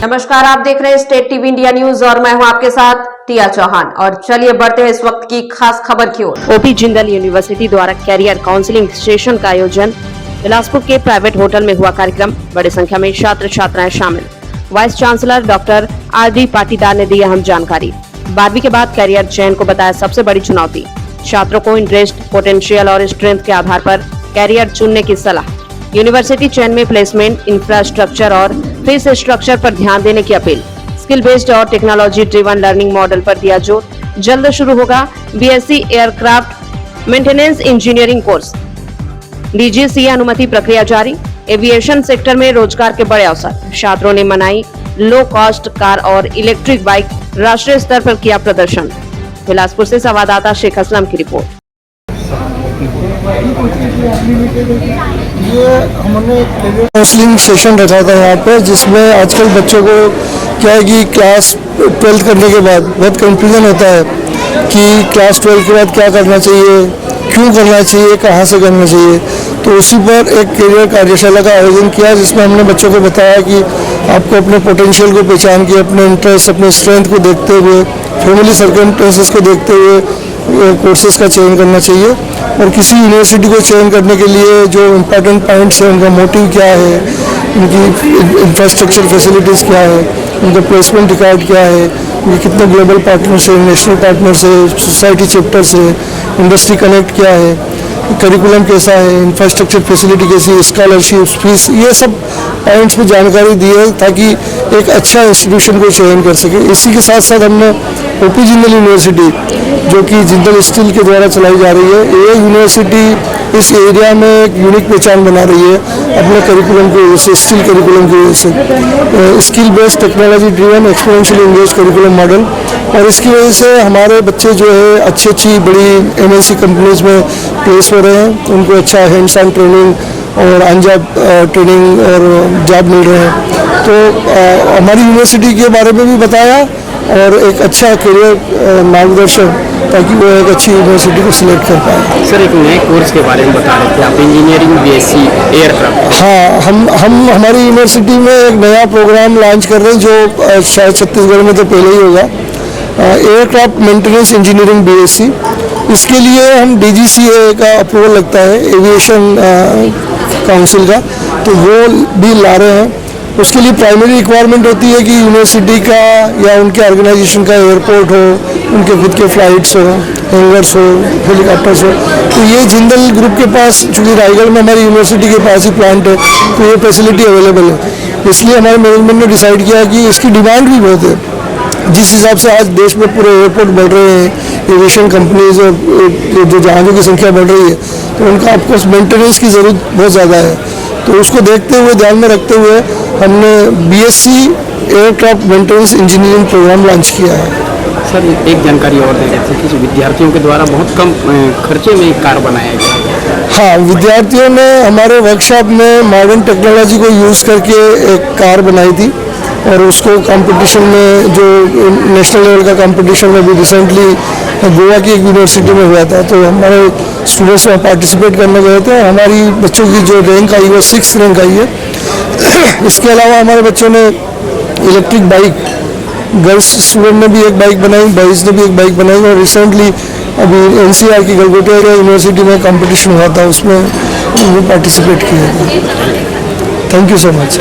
नमस्कार, आप देख रहे हैं स्टेट टीवी इंडिया न्यूज और मैं हूं आपके साथ टिया चौहान। और चलिए बढ़ते हैं इस वक्त की खास खबर की ओर। ओपी जिंदल यूनिवर्सिटी द्वारा कैरियर काउंसलिंग सेशन का आयोजन बिलासपुर के प्राइवेट होटल में हुआ। कार्यक्रम बड़ी संख्या में छात्र छात्राएं शामिल। Vice chancellor doctor RD. Patidar ने दी अहम जानकारी। 12वीं के बाद कैरियर चयन को बताया सबसे बड़ी चुनौती। छात्रों को इंटरेस्ट, पोटेंशियल और स्ट्रेंथ के आधार पर कैरियर चुनने की सलाह। यूनिवर्सिटी चयन में प्लेसमेंट, इंफ्रास्ट्रक्चर और फीस स्ट्रक्चर पर ध्यान देने की अपील। स्किल बेस्ड और टेक्नोलॉजी ड्रिवन लर्निंग मॉडल पर दिया जोर। जल्द शुरू होगा BSc aircraft maintenance engineering course. DGCA अनुमति प्रक्रिया जारी। एविएशन सेक्टर में रोजगार के बड़े अवसर। छात्रों ने मनाई लो कॉस्ट कार और इलेक्ट्रिक बाइक। राष्ट्रीय स्तर पर किया प्रदर्शन। बिलासपुर से संवाददाता शेख असलम की रिपोर्ट। ये हमने काउंसलिंग सेशन रखा था यहाँ पर, जिसमें आजकल बच्चों को क्या है कि क्लास 12 करने के बाद बहुत कंफ्यूजन होता है कि क्लास 12 के बाद क्या करना चाहिए, क्यों करना चाहिए, कहाँ से करना चाहिए। तो उसी पर एक कैरियर कार्यशाला का आयोजन किया, जिसमें हमने बच्चों को बताया कि आपको अपने पोटेंशियल को पहचान के, अपने इंटरेस्ट, अपने स्ट्रेंथ को देखते हुए, फैमिली सर्कमस्टेंसेस को देखते हुए कोर्सेज का चयन करना चाहिए। और किसी यूनिवर्सिटी को चयन करने के लिए जो इम्पोर्टेंट पॉइंट्स हैं, उनका मोटिव क्या है, उनकी इंफ्रास्ट्रक्चर फैसिलिटीज़ क्या है, उनका प्लेसमेंट रिकॉर्ड क्या है, उनके कितने ग्लोबल पार्टनर्स हैं, नेशनल पार्टनर्स है, सोसाइटी चैप्टर्स है, इंडस्ट्री कनेक्ट क्या है, करिकुलम कैसा है, इंफ्रास्ट्रक्चर फैसिलिटी कैसी है, स्कॉलरशिप्स, फीस, ये सब पॉइंट्स में जानकारी दी है ताकि एक अच्छा इंस्टीट्यूशन को चयन कर सके। इसी के साथ साथ हमने ओपी जिंदल यूनिवर्सिटी, जो कि जिंदल स्टील के द्वारा चलाई जा रही है, ये यूनिवर्सिटी इस एरिया में एक यूनिक पहचान बना रही है अपने करिकुलम की वजह से, स्किल करिकुलम की वजह से, skill based technology driven exponential engage curriculum model. और इसकी वजह से हमारे बच्चे जो है अच्छी बड़ी एमएनसी कंपनीज में प्लेस हो रहे हैं, उनको अच्छा हैंड्स ऑन ट्रेनिंग और ऑन जॉब ट्रेनिंग और जॉब मिल रहे हैं। तो हमारी यूनिवर्सिटी के बारे में भी बताया और एक अच्छा करियर मार्गदर्शन, ताकि वो एक अच्छी यूनिवर्सिटी को सिलेक्ट कर पाए। सर, एक नए कोर्स के बारे में बता रहे थे आप, इंजीनियरिंग बीएससी एयरक्राफ्ट। हाँ, हम हमारी यूनिवर्सिटी में एक नया प्रोग्राम लॉन्च कर रहे हैं, जो शायद छत्तीसगढ़ में तो पहले ही होगा, एयरक्राफ्ट मेंटेनेंस इंजीनियरिंग बीएससी। इसके लिए हम डीजीसीए का अप्रूवल लगता है, एविएशन काउंसिल का, तो वो भी ला रहे हैं। उसके लिए प्राइमरी रिक्वायरमेंट होती है कि यूनिवर्सिटी का या उनके ऑर्गेनाइजेशन का एयरपोर्ट हो, उनके खुद के फ्लाइट्स हो, हैंगर्स हो, हेलीकॉप्टर्स हो। तो ये जिंदल ग्रुप के पास, चूँकि रायगढ़ में हमारी यूनिवर्सिटी के पास ही प्लांट है, तो ये फैसिलिटी अवेलेबल है। इसलिए हमारे मैनेजमेंट ने डिसाइड किया कि इसकी डिमांड भी बहुत है। जिस हिसाब से आज देश में पूरे एयरपोर्ट बढ़ रहे हैं, एविएशन कंपनीज और जो जहाज़ों की संख्या बढ़ रही है, तो उनका ऑफकोर्स मेंटेनेंस की ज़रूरत बहुत ज़्यादा है। तो उसको देखते हुए, ध्यान में रखते हुए हमने BSc aircraft maintenance engineering programme launch किया है। सर, एक जानकारी और दे रहे थे कि विद्यार्थियों के द्वारा बहुत कम खर्चे में एक कार बनाया गया। हाँ, विद्यार्थियों ने हमारे वर्कशॉप में मॉडर्न टेक्नोलॉजी को यूज़ करके एक कार बनाई थी और उसको कंपटीशन में, जो नेशनल लेवल का कंपटीशन में भी रिसेंटली गोवा की एक यूनिवर्सिटी में हुआ था, तो हमारे स्टूडेंट्स वहाँ पार्टिसिपेट करने गए थे। हमारी बच्चों की जो रैंक आई वो 6th रैंक आई है। इसके अलावा हमारे बच्चों ने इलेक्ट्रिक बाइक, गर्ल्स स्टूडेंट ने भी एक बाइक बनाई, बॉयज़ ने भी एक बाइक बनाई। और रिसेंटली अभी एनसीआर की गलगोटिया यूनिवर्सिटी में कंपटीशन हुआ था, उसमें वो पार्टिसिपेट किया था। Thank you so much.